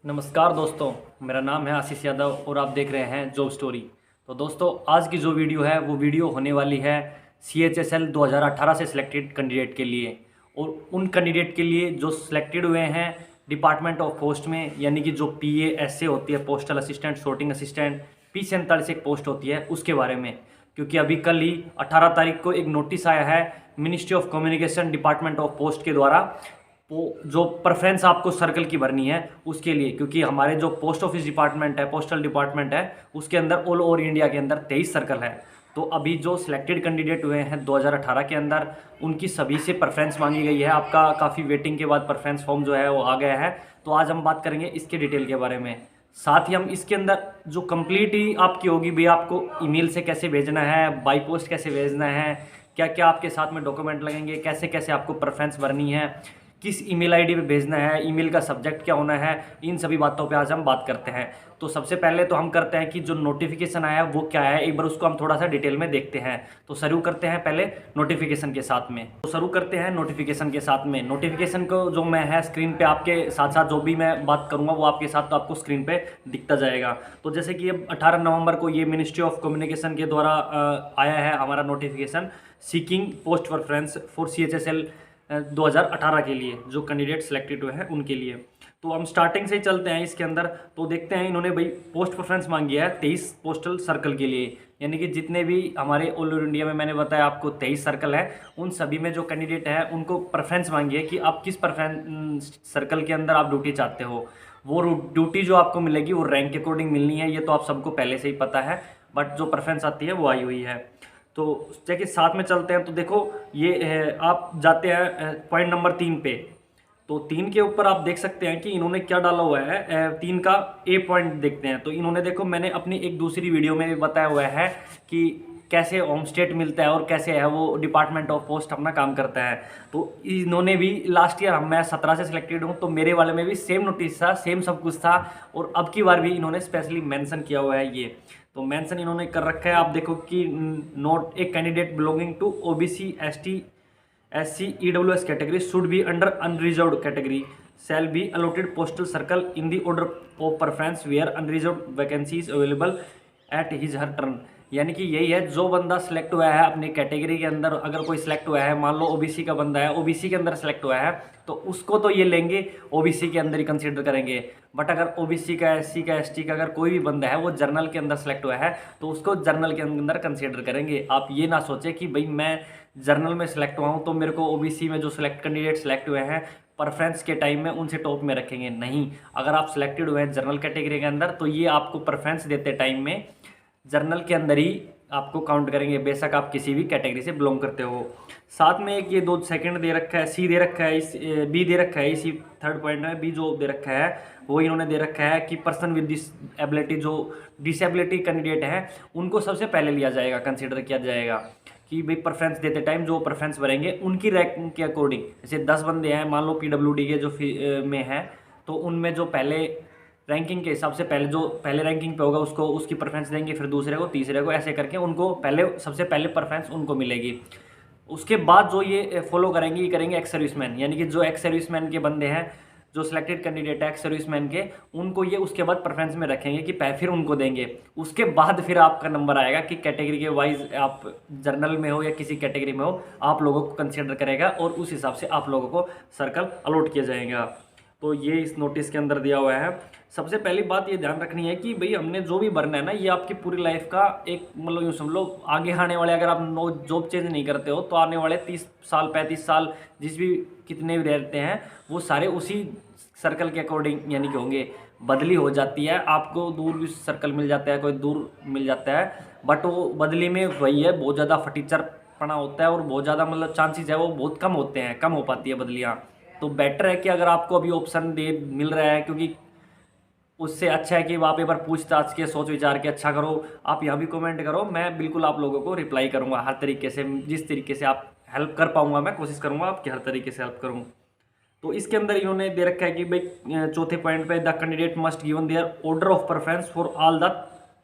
नमस्कार दोस्तों, मेरा नाम है आशीष यादव और आप देख रहे हैं जॉब स्टोरी। तो दोस्तों, आज की जो वीडियो है वो वीडियो होने वाली है CHSL 2018 से सिलेक्टेड कैंडिडेट के लिए, और उन कैंडिडेट के लिए जो सिलेक्टेड हुए हैं डिपार्टमेंट ऑफ पोस्ट में, यानी कि जो PA होती है, postal assistant, sorting assistant, P47 एक पोस्ट होती है, उसके बारे में। क्योंकि अभी कल ही 18 तारीख को एक नोटिस आया है ministry of communication department of post के द्वारा, वो जो प्रेफरेंस आपको सर्कल की भरनी है उसके लिए। क्योंकि हमारे जो पोस्ट ऑफिस डिपार्टमेंट है, पोस्टल डिपार्टमेंट है, उसके अंदर ऑल ओवर इंडिया के अंदर 23 सर्कल है। तो अभी जो सिलेक्टेड कैंडिडेट हुए हैं 2018 के अंदर, उनकी सभी से प्रेफरेंस मांगी गई है। आपका काफ़ी वेटिंग के बाद प्रेफरेंस फॉर्म जो है वो आ गया है। तो आज हम बात करेंगे इसके डिटेल के बारे में। साथ ही हम इसके अंदर जो कंप्लीट ही आपकी होगी भाई, आपको ईमेल से कैसे भेजना है, बाई पोस्ट कैसे भेजना है, क्या क्या आपके साथ में डॉक्यूमेंट लगेंगे, कैसे कैसे आपको प्रेफरेंस भरनी है, किस ईमेल आईडी पे भेजना है, ईमेल का सब्जेक्ट क्या होना है, इन सभी बातों पे आज हम बात करते हैं। तो सबसे पहले तो हम करते हैं कि जो नोटिफिकेशन आया है वो क्या है, एक बार उसको हम थोड़ा सा डिटेल में देखते हैं। तो शुरू करते हैं पहले नोटिफिकेशन के साथ में। तो शुरू करते हैं नोटिफिकेशन के साथ में। नोटिफिकेशन को जो मैं है स्क्रीन पे आपके साथ साथ जो भी मैं बात करूंगा वो आपके साथ तो आपको स्क्रीन पे दिखता जाएगा। तो जैसे कि ये 18 नवंबर को ये मिनिस्ट्री ऑफ कम्युनिकेशन के द्वारा आया है हमारा notification, seeking post preference for CHSL 2018 के लिए, जो कैंडिडेट सिलेक्टेड हुए हैं उनके लिए। तो हम स्टार्टिंग से ही चलते हैं इसके अंदर। तो देखते हैं इन्होंने भाई पोस्ट प्रेफरेंस मांगी है 23 पोस्टल सर्कल के लिए, यानी कि जितने भी हमारे ऑल ओवर इंडिया में, मैंने बताया आपको 23 सर्कल है, उन सभी में जो कैंडिडेट है उनको प्रेफरेंस मांगी है कि आप किस प्रेफरेंस सर्कल के अंदर आप ड्यूटी चाहते हो। वो ड्यूटी जो आपको मिलेगी वो रैंक के अकॉर्डिंग मिलनी है, ये तो आप सबको पहले से ही पता है, बट जो प्रेफरेंस आती है वो आई हुई है। तो चलिए साथ में चलते हैं। तो देखो ये आप जाते हैं पॉइंट नंबर 3 पे। तो 3 के ऊपर आप देख सकते हैं कि इन्होंने क्या डाला हुआ है। 3 का ए पॉइंट देखते हैं। तो इन्होंने देखो, मैंने अपनी एक दूसरी वीडियो में भी बताया हुआ है कि कैसे होम स्टेट मिलता है और कैसे है वो डिपार्टमेंट ऑफ पोस्ट अपना काम करता है। तो इन्होंने भी लास्ट ईयर, मैं 17 से सिलेक्टेड हूँ, तो मेरे वाले में भी सेम नोटिस था, सेम सब कुछ था, और अब की बार भी इन्होंने स्पेशली मेंशन किया हुआ है ये। तो मेंशन इन्होंने कर रखा है, आप देखो कि note a candidate belonging to OBC ST SC EWS category should be under unreserved category shall be allotted postal circle in the order of preference where unreserved vacancies available at his her turn. यानी कि यही है, जो बंदा select हुआ है अपनी category के अंदर, अगर कोई सिलेक्ट हुआ है, मान लो OBC का बंदा है, OBC के अंदर सिलेक्ट हुआ है, तो उसको तो ये लेंगे, OBC के अंदर ही कंसीडर करेंगे। बट अगर OBC का, SC का, ST का अगर कोई भी बंदा है वो जर्नल के अंदर सेलेक्ट हुआ है, तो उसको जर्नल के अंदर कंसीडर करेंगे। आप ये ना सोचें कि भाई मैं जर्नल में सेलेक्ट हुआ हूँ तो मेरे को OBC में जो सिलेक्ट कैंडिडेट सेलेक्ट हुए हैं प्रेफरेंस के टाइम में उनसे टॉप में रखेंगे, नहीं। अगर आप सिलेक्टेड हुए हैं जनरल कैटेगरी के अंदर, तो ये आपको प्रेफरेंस देते टाइम में जर्नल के अंदर ही आपको काउंट करेंगे, बेशक आप किसी भी कैटेगरी से बिलोंग करते हो। साथ में एक ये 2 सेकंड दे रखा है, सी दे रखा है, इस बी दे रखा है, इसी थर्ड पॉइंट में बी जो दे रखा है वो इन्होंने दे रखा है कि पर्सन विद डिसेबिलिटी, जो डिसेबिलिटी कैंडिडेट है उनको सबसे पहले लिया जाएगा, कंसिडर किया जाएगा कि भाई प्रेफरेंस देते टाइम जो प्रेफरेंस भरेंगे उनकी रैंक के अकॉर्डिंग। जैसे 10 बंदे हैं, मान लो PWD के जो में हैं, तो उनमें जो पहले रैंकिंग के हिसाब से पहले जो पहले रैंकिंग पे होगा उसको उसकी प्रेफरेंस देंगे, फिर दूसरे को, तीसरे को, ऐसे करके उनको पहले सबसे पहले प्रेफरेंस उनको मिलेगी। उसके बाद जो ये फॉलो करेंगे, ये करेंगे एक्स सर्विसमैन, यानी कि जो एक्स सर्विसमैन के बंदे हैं, जो सिलेक्टेड कैंडिडेट है एक्स सर्विसमैन के, उनको ये उसके बाद प्रेफरेंस में रखेंगे कि फिर उनको देंगे। उसके बाद फिर आपका नंबर आएगा कि कैटेगरी के वाइज आप जर्नल में हो या किसी कैटेगरी में हो, आप लोगों को कंसिडर करेगा और उस हिसाब से आप लोगों को सर्कल अलॉट किया जाएगा। तो ये इस नोटिस के अंदर दिया हुआ है। सबसे पहली बात ये ध्यान रखनी है कि भाई हमने जो भी भरना है ना, ये आपकी पूरी लाइफ का एक, मतलब यूँ समझ लो, आगे आने वाले, अगर आप जॉब चेंज नहीं करते हो तो आने वाले 30 साल 35 साल जिस भी कितने भी रहते हैं वो सारे उसी सर्कल के अकॉर्डिंग यानी कि होंगे। बदली हो जाती है, आपको दूर भी सर्कल मिल जाता है, कोई दूर मिल जाता है, बट वो बदली में वही है, बहुत ज़्यादा फटीचरपना होता है और बहुत ज़्यादा मतलब चांसेस है वो बहुत कम होते हैं, कम हो पाती है बदलियाँ। तो बेटर है कि अगर आपको अभी ऑप्शन दे मिल रहा है, क्योंकि उससे अच्छा है कि आप एक बार पूछताछ के, सोच विचार के अच्छा करो। आप यहाँ भी कमेंट करो, मैं बिल्कुल आप लोगों को रिप्लाई करूँगा हर तरीके से, जिस तरीके से आप हेल्प कर पाऊँगा मैं कोशिश करूँगा आपकी हर तरीके से हेल्प करूँ। तो इसके अंदर इन्होंने दे रखा है कि भाई चौथे पॉइंट पे, the candidate must given their order of preference for all the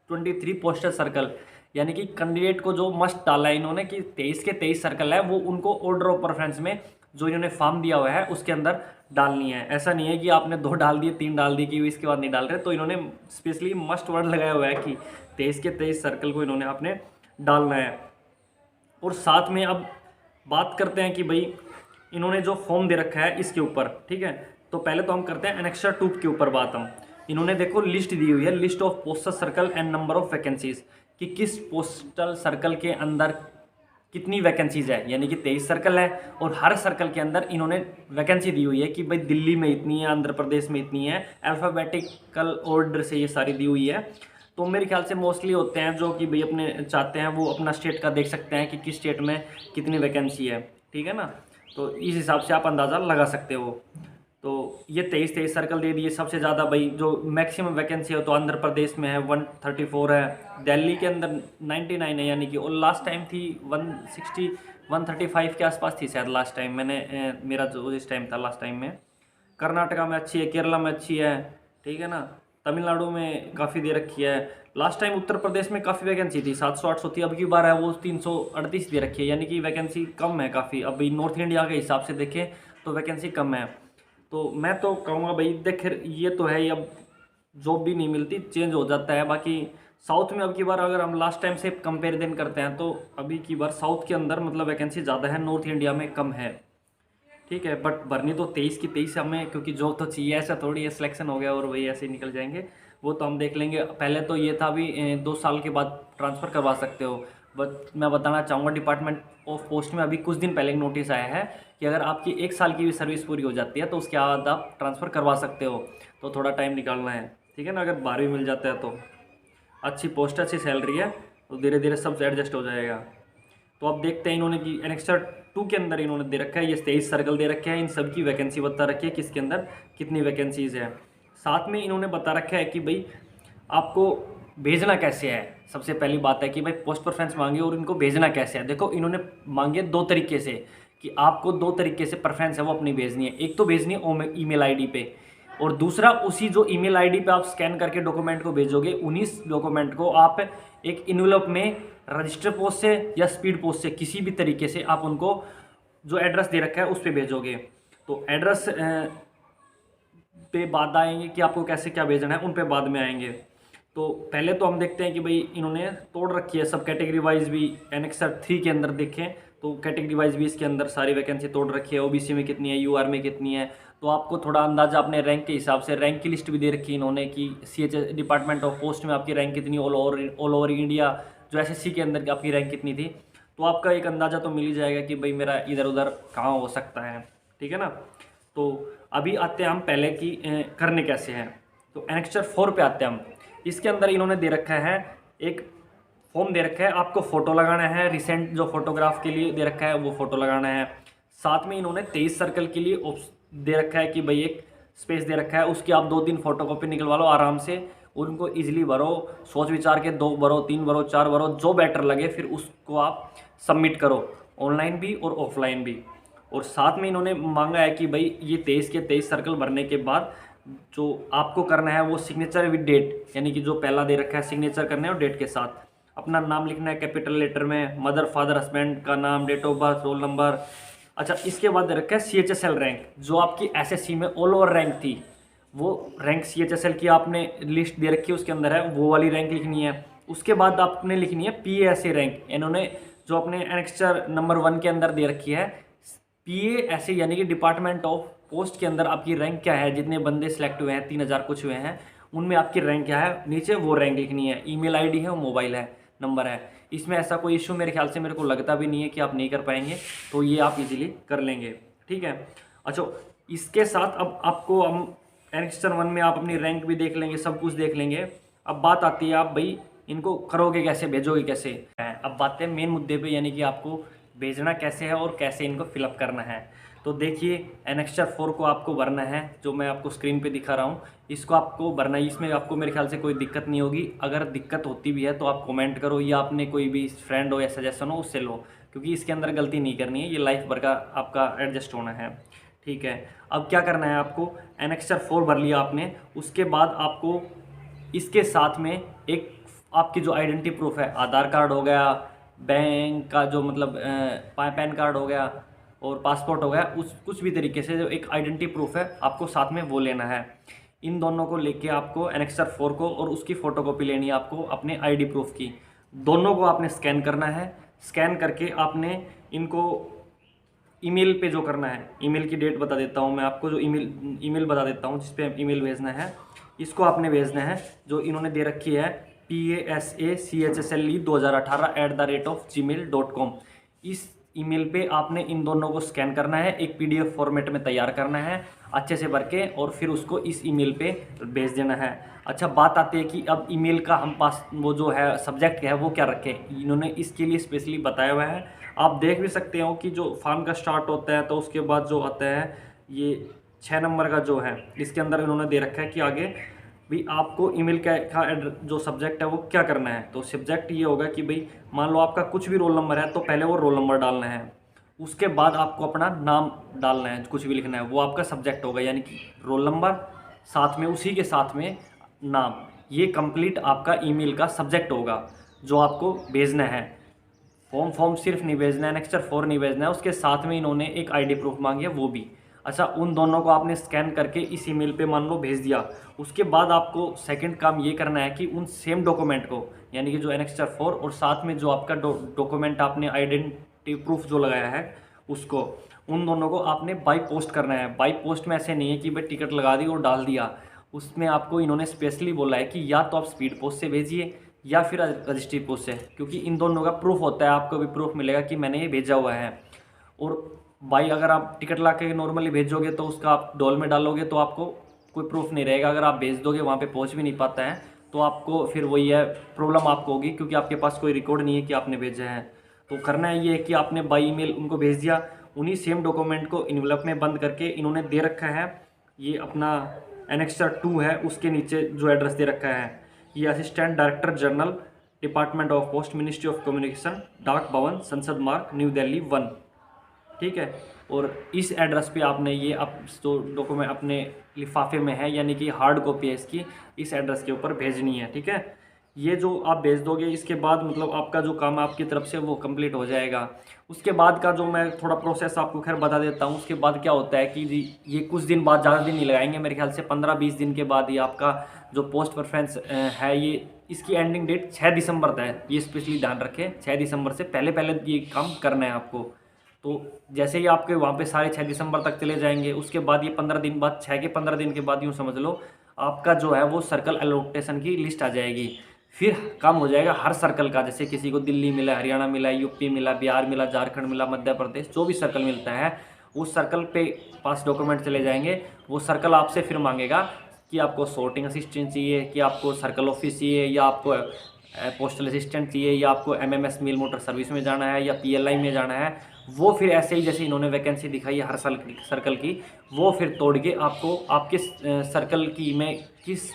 23 postal circle. यानी कि कैंडिडेट को जो मस्ट डाला है इन्होंने कि 23 के 23 सर्कल है, वो उनको ऑर्डर ऑफ प्रेफरेंस में जो इन्होंने फॉर्म दिया हुआ है उसके अंदर डालनी है। ऐसा नहीं है कि आपने 2 डाल दिए, 3 डाल दिए कि इसके बाद नहीं डाल रहे। तो इन्होंने स्पेशली मस्ट वर्ड लगाया हुआ है कि 23 के 23 सर्कल को इन्होंने आपने डालना है। और साथ में अब बात करते हैं कि भाई इन्होंने जो फॉर्म दे रखा है इसके ऊपर, ठीक है। तो पहले तो हम करते हैं एनेक्सर 2 के ऊपर बात। हम इन्होंने देखो लिस्ट दी हुई है, list of postal circle and number of vacancies, कि किस पोस्टल सर्कल के अंदर कितनी वैकेंसीज है, यानी कि 23 सर्कल है और हर सर्कल के अंदर इन्होंने वैकेंसी दी हुई है कि भाई दिल्ली में इतनी है, आंध्र प्रदेश में इतनी है, अल्फ़ाबेटिकल ऑर्डर से ये सारी दी हुई है। तो मेरे ख्याल से मोस्टली होते हैं जो कि भाई अपने चाहते हैं वो अपना स्टेट का देख सकते हैं कि किस स्टेट में कितनी वैकेंसी है, ठीक है ना। तो इस हिसाब से आप अंदाज़ा लगा सकते हो। तो ये 23 सर्कल दे दिए। सबसे ज़्यादा भाई जो मैक्सिमम वैकेंसी है तो आंध्र प्रदेश में है 134 है, दिल्ली के अंदर 99 है, यानी कि और लास्ट टाइम थी 160 135 के आसपास थी शायद लास्ट टाइम मेरा जो इस टाइम था लास्ट टाइम में। कर्नाटका में अच्छी है, केरला में अच्छी है, ठीक है ना। तमिलनाडु में काफ़ी दे रखी है। लास्ट टाइम उत्तर प्रदेश में काफ़ी वैकेंसी थी, 700-800 थी, अब की बार है वो 338 दे रखी है, यानी कि वैकेंसी कम है काफ़ी। अभी नॉर्थ इंडिया के हिसाब से देखें तो वैकेंसी कम है। तो मैं तो कहूँगा भाई देख ये तो है ही, अब जॉब भी नहीं मिलती, चेंज हो जाता है। बाकी साउथ में अब की बार अगर हम लास्ट टाइम से कंपेरिजन करते हैं तो अभी की बार साउथ के अंदर मतलब वैकेंसी ज़्यादा है, नॉर्थ इंडिया में कम है, ठीक है। बट भरनी तो 23 की 23 हमें, क्योंकि जॉब तो चाहिए, ऐसा थोड़ी है सिलेक्शन हो गया और वही ऐसे ही निकल जाएंगे, वो तो हम देख लेंगे। पहले तो ये था अभी 2 साल के बाद ट्रांसफ़र करवा सकते हो। बट मैं बताना चाहूँगा डिपार्टमेंट ऑफ पोस्ट में अभी कुछ दिन पहले एक नोटिस आया है कि अगर आपकी 1 साल की भी सर्विस पूरी हो जाती है तो उसके बाद आप ट्रांसफ़र करवा सकते हो। तो थोड़ा टाइम निकालना है, ठीक है ना। अगर 12वीं मिल जाता है तो अच्छी पोस्ट, अच्छी सैलरी है, तो धीरे धीरे सब एडजस्ट हो जाएगा। तो अब देखते हैं इन्होंने कि एनेक्सर 2 के अंदर इन्होंने दे रखा है, ये 23 सर्कल दे रखे हैं, इन सब की वैकेंसी बता रखी है किसके अंदर कितनी वैकेंसीज़ है। साथ में इन्होंने बता रखा है कि भाई आपको भेजना कैसे है। सबसे पहली बात है कि भाई पोस्ट प्रेफरेंस मांगे और इनको भेजना कैसे है। देखो इन्होंने मांगे 2 तरीके से, कि आपको 2 तरीके से प्रेफरेंस है वो अपनी भेजनी है। एक तो भेजनी है ईमेल आईडी पे, और दूसरा उसी जो ईमेल आईडी पे आप स्कैन करके डॉक्यूमेंट को भेजोगे, उन्हीं डॉक्यूमेंट को आप एक इन्वेलप में रजिस्टर पोस्ट से या स्पीड पोस्ट से किसी भी तरीके से आप उनको जो एड्रेस दे रखा है उस पर भेजोगे। तो एड्रेस पे बाद आएंगे कि आपको कैसे क्या भेजना है, उन पे बाद में आएंगे। तो पहले तो हम देखते हैं कि भाई इन्होंने तोड़ रखी है सब कैटेगरी वाइज भी। एनेक्सर 3 के अंदर देखें तो कैटेगरी वाइज भी इसके अंदर सारी वैकेंसी तोड़ रखी है। ओबीसी में कितनी है, यूआर में कितनी है, तो आपको थोड़ा अंदाजा अपने रैंक के हिसाब से रैंक की लिस्ट भी दे रखी है इन्होंने कि सीएचएस डिपार्टमेंट ऑफ पोस्ट में आपकी रैंक कितनी, ऑल ओवर इंडिया जो एसएससी के अंदर आपकी रैंक कितनी थी। तो आपका एक अंदाज़ा तो मिल ही जाएगा कि भाई मेरा इधर उधर कहाँ हो सकता है, ठीक है ना। तो अभी आते हैं हम पहले की करने कैसे हैं। तो एनेक्सर 4 पे आते हैं हम। इसके अंदर इन्होंने दे रखा है एक फॉर्म दे रखा है, आपको फ़ोटो लगाना है, रिसेंट जो फोटोग्राफ के लिए दे रखा है वो फ़ोटो लगाना है। साथ में इन्होंने 23 सर्कल के लिए दे रखा है कि भाई एक स्पेस दे रखा है, उसकी आप 2-3 फोटोकॉपी निकलवा लो आराम से, उनको इजीली भरो, सोच विचार के 2 भरो, 3 भरो, 4 भरो, जो बेटर लगे फिर उसको आप सबमिट करो, ऑनलाइन भी और ऑफलाइन भी। और साथ में इन्होंने मांगा है कि भाई ये 23 के 23 सर्कल भरने के बाद जो आपको करना है वो सिग्नेचर विद डेट, यानी कि जो पहला दे रखा है सिग्नेचर करना है और डेट के साथ अपना नाम लिखना है कैपिटल लेटर में, मदर फादर हस्बैंड का नाम, date of birth, roll number. अच्छा, इसके बाद दे रखा है CHSL रैंक, जो आपकी SSC में ऑल ओवर रैंक थी वो रैंक CHSL की आपने लिस्ट दे रखी है, उसके अंदर है वो वाली रैंक लिखनी है। उसके बाद आपने लिखनी है PASA रैंक, इन्होंने जो अपने एनेक्सर नंबर 1 के अंदर दे रखी है PASA, यानी कि डिपार्टमेंट ऑफ पोस्ट के अंदर आपकी रैंक क्या है, जितने बंदे सेलेक्ट हुए हैं 3000 कुछ हुए हैं उनमें आपकी रैंक क्या है, नीचे वो रैंक लिखनी है। ईमेल आईडी है, मोबाइल है, नंबर है। इसमें ऐसा कोई इशू मेरे ख्याल से मेरे को लगता भी नहीं है कि आप नहीं कर पाएंगे, तो ये आप इजीली कर लेंगे, ठीक है। अच्छा, इसके साथ अब आपको हम एनेक्सर 1 में आप अपनी रैंक भी देख लेंगे, सब कुछ देख लेंगे। अब बात आती है आप भाई इनको करोगे कैसे, भेजोगे कैसे। अब बात है मेन मुद्दे पे, यानी कि आपको भेजना कैसे है और कैसे इनको फिलअप करना है। तो देखिए एनेक्सर 4 को आपको भरना है, जो मैं आपको स्क्रीन पे दिखा रहा हूँ, इसको आपको भरना है। इसमें आपको मेरे ख्याल से कोई दिक्कत नहीं होगी, अगर दिक्कत होती भी है तो आप कमेंट करो या आपने कोई भी फ्रेंड हो या सजेशन हो उससे लो, क्योंकि इसके अंदर गलती नहीं करनी है, ये लाइफ भर का आपका एडजस्ट होना है, ठीक है। अब क्या करना है आपको, एनेक्सर 4 भर लिया आपने, उसके बाद आपको इसके साथ में एक आपकी जो आइडेंटिटी प्रूफ है, आधार कार्ड हो गया, बैंक का जो मतलब पैन कार्ड हो गया, और पासपोर्ट हो गया, उस कुछ भी तरीके से जो एक आइडेंटिटी प्रूफ है आपको साथ में वो लेना है। इन दोनों को लेके आपको एनेक्सर 4 को और उसकी फ़ोटोकॉपी लेनी है आपको अपने आईडी प्रूफ की। दोनों को आपने स्कैन करना है। स्कैन करके आपने इनको ईमेल पे जो करना है, ईमेल की डेट बता देता हूँ मैं आपको, जो ईमेल बता देता हूँ जिस पे ईमेल भेजना है, इसको आपने भेजना है जो इन्होंने दे रखी है pasachli2018@gmail.com। इस ईमेल पे आपने इन दोनों को स्कैन करना है, एक पीडीएफ फॉर्मेट में तैयार करना है अच्छे से भर के, और फिर उसको इस ईमेल पे भेज देना है। अच्छा, बात आती है कि अब ईमेल का हम पास वो जो है सब्जेक्ट है वो क्या रखें, इन्होंने इसके लिए स्पेशली बताया हुआ है। आप देख भी सकते हो कि जो फॉर्म का स्टार्ट होता है तो उसके बाद जो आता है ये 6 नंबर का जो है, इसके अंदर इन्होंने दे रखा है कि आगे भी आपको ईमेल का जो सब्जेक्ट है वो क्या करना है। तो सब्जेक्ट ये होगा कि भाई मान लो आपका कुछ भी रोल नंबर है तो पहले वो रोल नंबर डालना है, उसके बाद आपको अपना नाम डालना है, कुछ भी लिखना है, वो आपका सब्जेक्ट होगा। यानी कि रोल नंबर साथ में उसी के साथ में नाम, ये कंप्लीट आपका ईमेल का सब्जेक्ट होगा जो आपको भेजना है। फॉर्म सिर्फ नहीं भेजना है, नेक्स्टर 4 नहीं भेजना है, उसके साथ में इन्होंने एक आईडी प्रूफ मांगी है वो भी। अच्छा, उन दोनों को आपने स्कैन करके इस ईमेल पे मान लो भेज दिया। उसके बाद आपको सेकंड काम ये करना है कि उन सेम डॉक्यूमेंट को, यानी कि जो एनेक्स्टर 4 और साथ में जो आपका डॉक्यूमेंट आपने आइडेंटिटी प्रूफ जो लगाया है उसको, उन दोनों को आपने बाई पोस्ट करना है। बाई पोस्ट में ऐसे नहीं है कि भाई टिकट लगा दी और डाल दिया, उसमें आपको इन्होंने स्पेशली बोला है कि या तो आप स्पीड पोस्ट से भेजिए या फिर रजिस्ट्री पोस्ट से, क्योंकि इन दोनों का प्रूफ होता है, आपको भी प्रूफ मिलेगा कि मैंने ये भेजा हुआ है। और भाई अगर आप टिकट ला के नॉर्मली भेजोगे तो उसका आप डोल में डालोगे तो आपको कोई प्रूफ नहीं रहेगा। अगर आप भेज दोगे वहाँ पे पहुँच भी नहीं पाता है तो आपको फिर वही है, प्रॉब्लम आपको होगी, क्योंकि आपके पास कोई रिकॉर्ड नहीं है कि आपने भेजा है। तो करना है ये है कि आपने बाई ईमेल उनको भेज दिया, उन्हीं सेम डॉक्यूमेंट को इन्वेलप में बंद करके इन्होंने दे रखा है, ये अपना एनेक्सर 2 है उसके नीचे जो एड्रेस दे रखा है, ये assistant director general department of post, ministry of communication, डाक भवन, संसद मार्ग, न्यू दिल्ली 1। ठीक है, और इस एड्रेस पे आपने ये जो डॉक्यूमेंट अपने लिफाफे में है, यानी कि हार्ड कॉपी है इसकी, इस एड्रेस के ऊपर भेजनी है। ठीक है, ये जो आप भेज दोगे इसके बाद मतलब आपका जो काम है आपकी तरफ से वो कंप्लीट हो जाएगा। उसके बाद का जो मैं थोड़ा प्रोसेस आपको खैर बता देता हूँ। उसके बाद क्या होता है कि जी ये कुछ दिन बाद, ज़्यादा दिन नहीं लगाएंगे, मेरे ख्याल से 15-20 दिन के बाद ये आपका जो पोस्ट प्रेफरेंस है, ये इसकी एंडिंग डेट 6 दिसंबर तक है, ये स्पेशली ध्यान रखें। 6 दिसंबर से पहले पहले ये काम करना है आपको। तो जैसे ही आपके वहाँ पे सारे 6 दिसंबर तक चले जाएंगे, उसके बाद ये 15 दिन बाद, 6 के 15 दिन के बाद यूँ समझ लो आपका जो है वो सर्कल एलोटेशन की लिस्ट आ जाएगी। फिर काम हो जाएगा हर सर्कल का, जैसे किसी को दिल्ली मिला, हरियाणा मिला, यूपी मिला, बिहार मिला, झारखंड मिला, मध्य प्रदेश, जो भी सर्कल मिलता है उस सर्कल पे पास डॉक्यूमेंट चले जाएंगे। वो सर्कल आपसे फिर मांगेगा कि आपको सॉर्टिंग असिस्टेंट चाहिए, कि आपको सर्कल ऑफिस चाहिए, या आपको पोस्टल असिस्टेंट चाहिए, या आपको एमएमएस मिल मोटर सर्विस में जाना है, या पीएलआई में जाना है। वो फिर ऐसे ही जैसे इन्होंने वैकेंसी दिखाई है हर साल सर्कल की, वो फिर तोड़ के आपको आपके सर्कल की में किस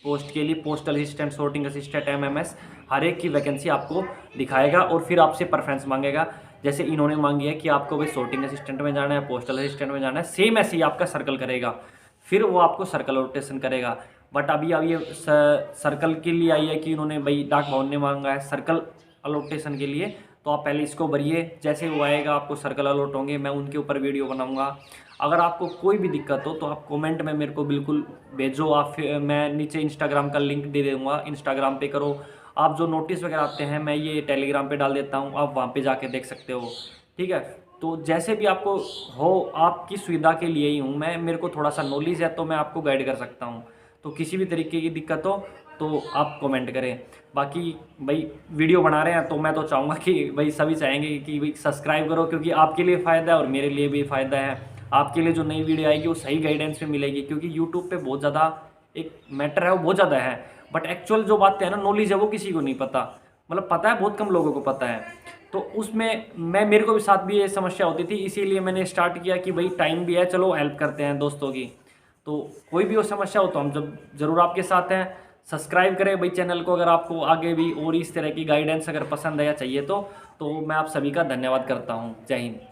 पोस्ट के लिए postal assistant, sorting assistant, MMS, हर एक की वैकेंसी आपको दिखाएगा और फिर आपसे प्रेफरेंस मांगेगा। जैसे इन्होंने मांगी है कि आपको भाई सॉर्टिंग असिस्टेंट में जाना है, पोस्टल असिस्टेंट में जाना है, सेम ऐसे ही आपका सर्कल करेगा, फिर वो आपको सर्कल रोटेशन करेगा। बट अभी अब ये सर्कल के लिए आई है कि इन्होंने भाई डाक भवन ने मांगा है सर्कल अलोटेशन के लिए, तो आप पहले इसको भरिए, जैसे वो आएगा आपको सर्कल अलॉट होंगे, मैं उनके ऊपर वीडियो बनाऊंगा। अगर आपको कोई भी दिक्कत हो तो आप कमेंट में मेरे को बिल्कुल भेजो, आप मैं नीचे इंस्टाग्राम का लिंक दे दूँगा, इंस्टाग्राम पे करो। आप जो नोटिस वगैरह आते हैं मैं ये टेलीग्राम पे डाल देता हूँ, आप वहाँ पे जाके देख सकते हो। ठीक है, तो जैसे भी आपको हो, आपकी सुविधा के लिए ही हूँ मैं, मेरे को थोड़ा सा नॉलेज है तो मैं आपको गाइड कर सकता हूँ। तो किसी भी तरीके की दिक्कत हो तो आप कमेंट करें। बाकी भाई वीडियो बना रहे हैं तो मैं तो चाहूँगा कि भाई सभी चाहेंगे कि भाई सब्सक्राइब करो, क्योंकि आपके लिए फ़ायदा है और मेरे लिए भी फ़ायदा है। आपके लिए जो नई वीडियो आएगी वो सही गाइडेंस में मिलेगी, क्योंकि यूट्यूब पे बहुत ज़्यादा एक मैटर है, वो बहुत ज़्यादा है, बट एक्चुअल जो बातें हैं ना, नॉलेज है, वो किसी को नहीं पता, मतलब पता है बहुत कम लोगों को पता है। तो उसमें मेरे को भी साथ भी ये समस्या होती थी, इसीलिए मैंने स्टार्ट किया कि भाई टाइम भी है, चलो हेल्प करते हैं दोस्तों की। तो कोई भी वो समस्या हो तो हम जब ज़रूर आपके साथ हैं। सब्सक्राइब करें भाई चैनल को, अगर आपको आगे भी और इस तरह की गाइडेंस अगर पसंद है या चाहिए तो मैं आप सभी का धन्यवाद करता हूँ। जय हिंद।